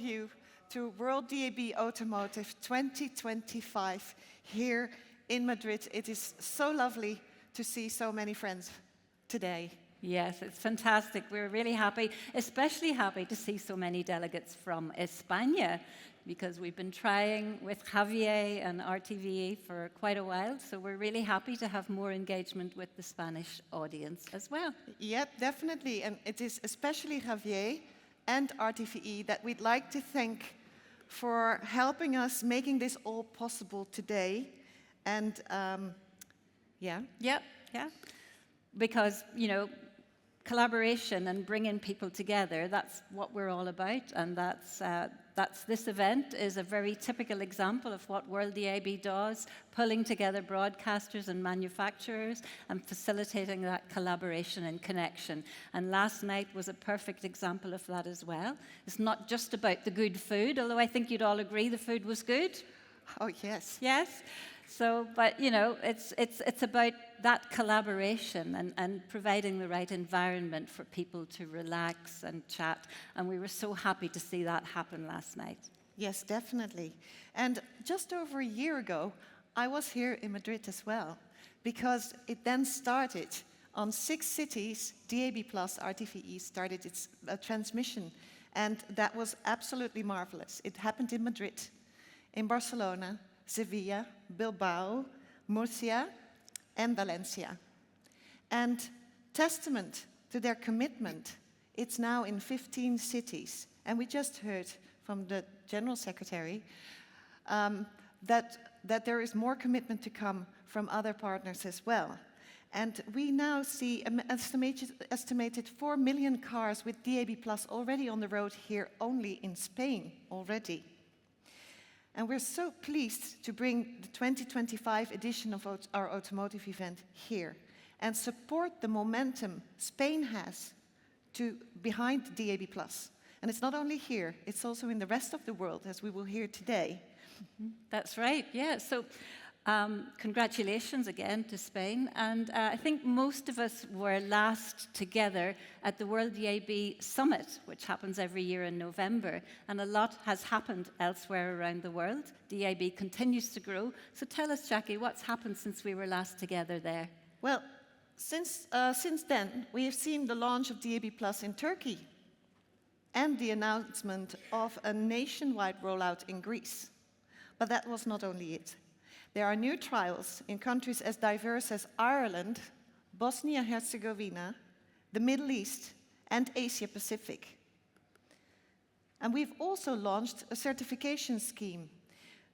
of you to WorldDAB Automotive 2025 here in Madrid. It is so lovely to see so many friends today. Yes, it's fantastic. We're really happy, especially happy to see so many delegates from España, because we've been trying with Javier and RTVE for quite a while, so we're really happy to have more engagement with the Spanish audience as well. Yeah, definitely, and it is especially Javier and RTVE that we'd like to thank for helping us making this all possible today, and yeah. Because, you know, collaboration and bringing people together, that's what we're all about, and that's this event is a very typical example of what WorldDAB does, pulling together broadcasters and manufacturers and facilitating that collaboration and connection. And last night was a perfect example of that as well. It's not just about the good food, although I think you'd all agree the food was good. Oh, yes. Yes? So, but you know, it's about that collaboration and providing the right environment for people to relax and chat. And we were so happy to see that happen last night. Yes, definitely. And just over a year ago, I was here in Madrid as well, because it then started on 6 cities. DAB+ RTVE started its transmission, and that was absolutely marvelous. It happened in Madrid, in Barcelona, Sevilla, Bilbao, Murcia, and Valencia. And testament to their commitment, it's now in 15 cities. And we just heard from the General Secretary that there is more commitment to come from other partners as well. And we now see an estimated 4 million cars with DAB+ already on the road here only in Spain already. And we're so pleased to bring the 2025 edition of our automotive event here and support the momentum Spain has behind DAB+. And it's not only here, it's also in the rest of the world, as we will hear today. That's right, yeah. So congratulations again to Spain. And I think most of us were last together at the WorldDAB Summit, which happens every year in November. And a lot has happened elsewhere around the world. DAB continues to grow. So tell us, Jackie, what's happened since we were last together there? Well, since then, we have seen the launch of DAB+ in Turkey and the announcement of a nationwide rollout in Greece. But that was not only it. There are new trials in countries as diverse as Ireland, Bosnia-Herzegovina, the Middle East, and Asia-Pacific. And we've also launched a certification scheme,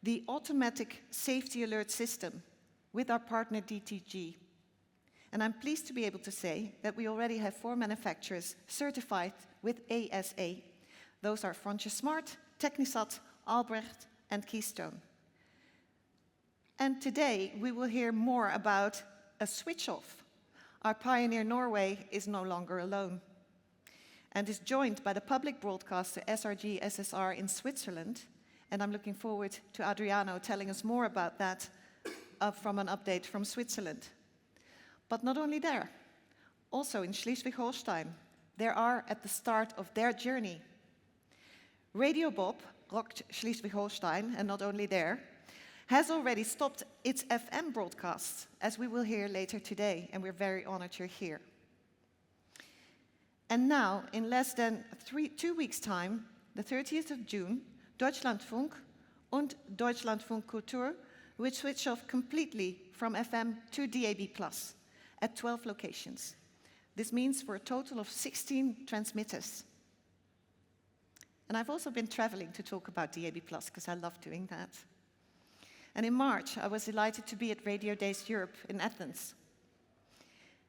the Automatic Safety Alert System, with our partner DTG. And I'm pleased to be able to say that we already have 4 manufacturers certified with ASA. Those are Frontje Smart, Technisat, Albrecht, and Keystone. And today, we will hear more about a switch-off. Our pioneer Norway is no longer alone and is joined by the public broadcaster SRG SSR in Switzerland. And I'm looking forward to Adriano telling us more about that from an update from Switzerland. But not only there, also in Schleswig-Holstein, they are at the start of their journey. Radio Bob rocked Schleswig-Holstein, and not only there, has already stopped its FM broadcasts, as we will hear later today, and we're very honored you're here. And now, in less than 2 weeks' time, the 30th of June, Deutschlandfunk und Deutschlandfunk Kultur will switch off completely from FM to DAB+ at 12 locations. This means for a total of 16 transmitters. And I've also been traveling to talk about DAB+, because I love doing that. And in March, I was delighted to be at Radio Days Europe in Athens.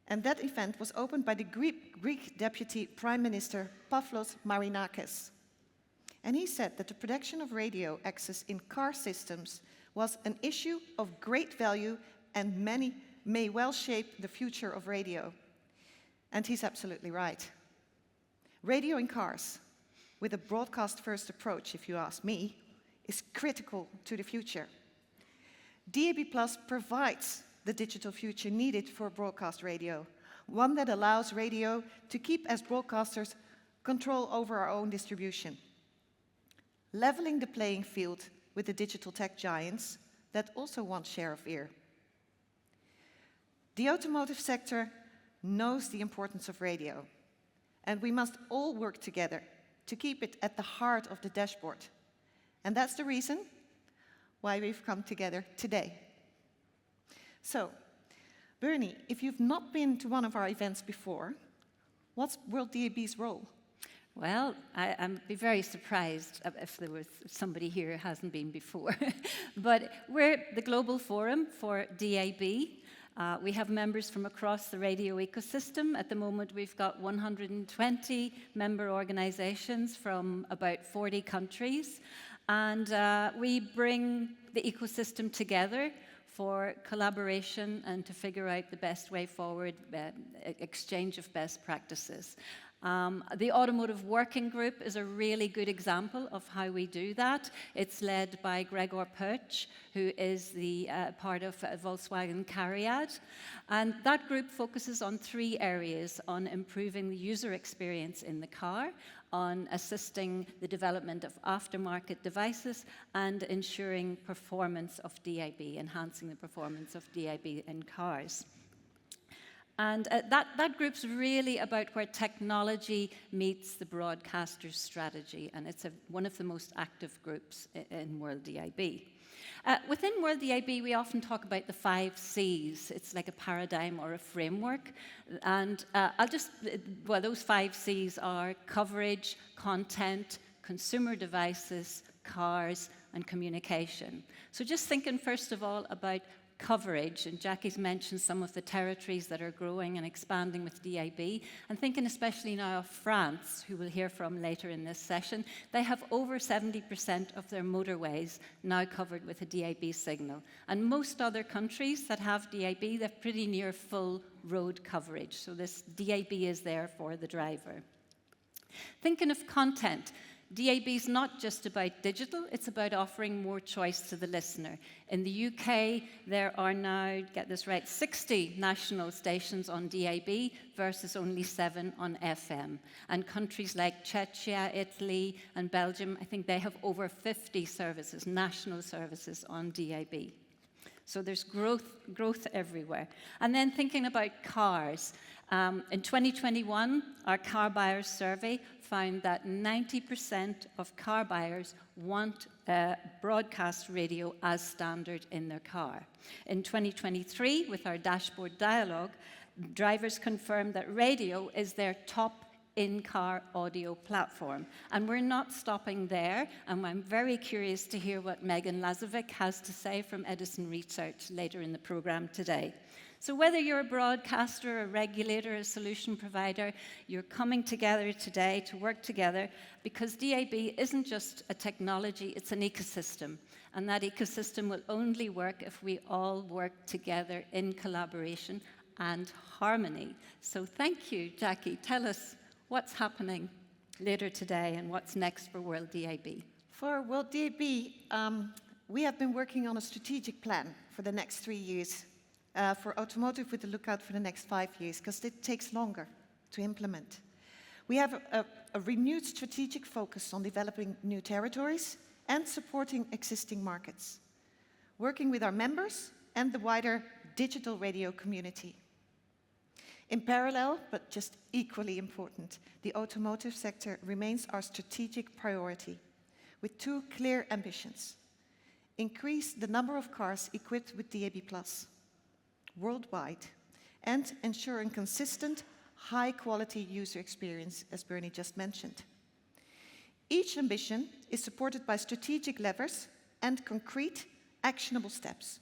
And that event was opened by the Greek Deputy Prime Minister, Pavlos Marinakis. And he said that the production of radio access in car systems was an issue of great value and may well shape the future of radio. And he's absolutely right. Radio in cars, with a broadcast-first approach, if you ask me, is critical to the future. DAB+ provides the digital future needed for broadcast radio, one that allows radio to keep, as broadcasters, control over our own distribution. leveling the playing field with the digital tech giants that also want share of ear. The automotive sector knows the importance of radio, and we must all work together to keep it at the heart of the dashboard. And that's the reason why we've come together today. So, Bernie, if you've not been to one of our events before, what's WorldDAB's role? Well, I'd be very surprised if there was somebody here who hasn't been before. But we're the global forum for DAB. We have members from across the radio ecosystem. At the moment, we've got 120 member organizations from about 40 countries. And we bring the ecosystem together for collaboration and to figure out the best way forward, exchange of best practices. The Automotive Working Group is a really good example of how we do that. It's led by Gregor Perch, who is the part of Volkswagen Cariad. And that group focuses on 3 areas: on improving the user experience in the car, on assisting the development of aftermarket devices, and ensuring performance of DAB, enhancing the performance of DAB in cars. And that group's really about where technology meets the broadcaster's strategy, and it's one of the most active groups in WorldDAB. Within WorldDAB, we often talk about the 5 C's. It's like a paradigm or a framework. And those 5 C's are coverage, content, consumer devices, cars, and communication. So just thinking first of all about coverage, and Jackie's mentioned some of the territories that are growing and expanding with DAB, and thinking especially now of France, who we'll hear from later in this session. They have over 70% of their motorways now covered with a DAB signal. And most other countries that have DAB, they're pretty near full road coverage. So this DAB is there for the driver. Thinking of content, DAB is not just about digital, it's about offering more choice to the listener. In the UK, there are now, get this right, 60 national stations on DAB versus only 7 on FM. And countries like Czechia, Italy, and Belgium, I think they have over 50 services, national services on DAB. So there's growth everywhere. And then thinking about cars. In 2021, our car buyers survey found that 90% of car buyers want broadcast radio as standard in their car. In 2023, with our dashboard dialogue, drivers confirmed that radio is their top in-car audio platform. And we're not stopping there, and I'm very curious to hear what Megan Lazovic has to say from Edison Research later in the program today. So whether you're a broadcaster, a regulator, a solution provider, you're coming together today to work together because DAB isn't just a technology, it's an ecosystem. And that ecosystem will only work if we all work together in collaboration and harmony. So thank you, Jackie. Tell us what's happening later today and what's next for WorldDAB. For WorldDAB, we have been working on a strategic plan for the next 3 years. For automotive, with a lookout for the next 5 years, because it takes longer to implement. We have a renewed strategic focus on developing new territories and supporting existing markets, working with our members and the wider digital radio community. In parallel, but just equally important, the automotive sector remains our strategic priority, with 2 clear ambitions. Increase the number of cars equipped with DAB+, worldwide, and ensuring consistent, high-quality user experience, as Bernie just mentioned. Each ambition is supported by strategic levers and concrete, actionable steps,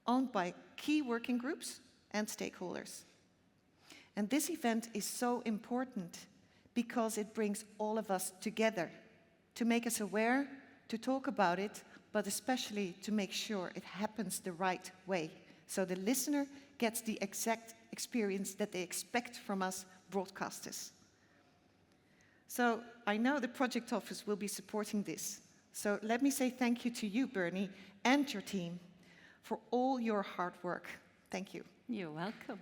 owned by key working groups and stakeholders. And this event is so important because it brings all of us together to make us aware, to talk about it, but especially to make sure it happens the right way, so the listener gets the exact experience that they expect from us broadcasters. So I know the project office will be supporting this. So let me say thank you to you, Bernie, and your team for all your hard work. Thank you. You're welcome.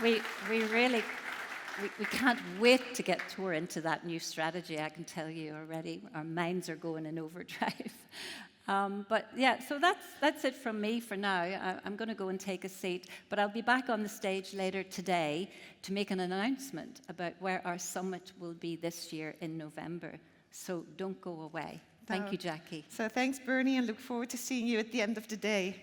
We really we can't wait to get Tor into that new strategy, I can tell you already. Our minds are going in overdrive. But yeah, so that's it from me for now. I'm going to go and take a seat, but I'll be back on the stage later today to make an announcement about where our summit will be this year in November. So don't go away. Thank you, Jackie. So thanks, Bernie, and look forward to seeing you at the end of the day.